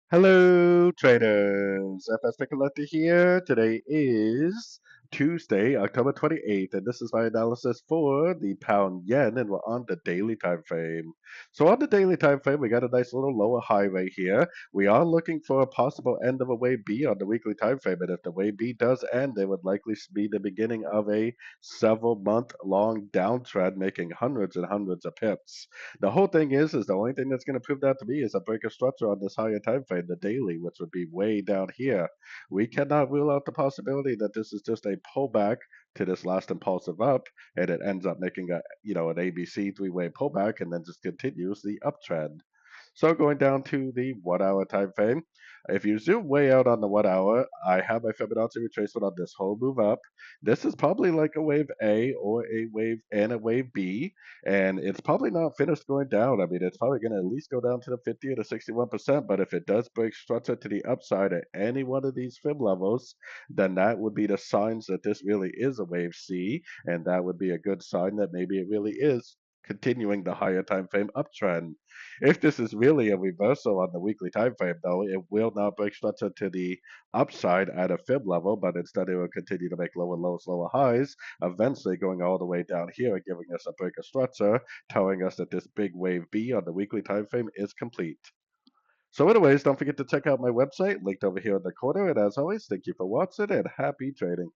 Hello, traders. FX Pip Collector here. Today is Tuesday, October 28th, and this is my analysis for the pound yen, and we're on the daily time frame. So on the daily time frame, we got a nice little lower high right here. We are looking for a possible end of a wave B on the weekly time frame, and if the wave B does end, it would likely be the beginning of a several month long downtrend, making hundreds and hundreds of pips. The whole thing is the only thing that's going to prove that to me is a break of structure on this higher time frame, the daily, which would be way down here. We cannot rule out the possibility that this is just a pullback to this last impulsive up, and it ends up making an ABC three-way pullback, and then just continues the uptrend. So going down to the 1 hour time frame, if you zoom way out on the 1 hour, I have my Fibonacci retracement on this whole move up. This is probably like a wave A or a wave and a wave B, and it's probably not finished going down. I mean, it's probably going to at least go down to the 50 or the 61%, but if it does break structure to the upside at any one of these fib levels, then that would be the signs that this really is a wave C, and that would be a good sign that maybe it really is continuing the higher time frame uptrend. If this is really a reversal on the weekly time frame, though, it will not break structure to the upside at a fib level, but instead it will continue to make lower lows, lower highs, eventually going all the way down here and giving us a break of structure, telling us that this big wave B on the weekly time frame is complete. So anyways, don't forget to check out my website, linked over here in the corner, and as always, thank you for watching and happy trading.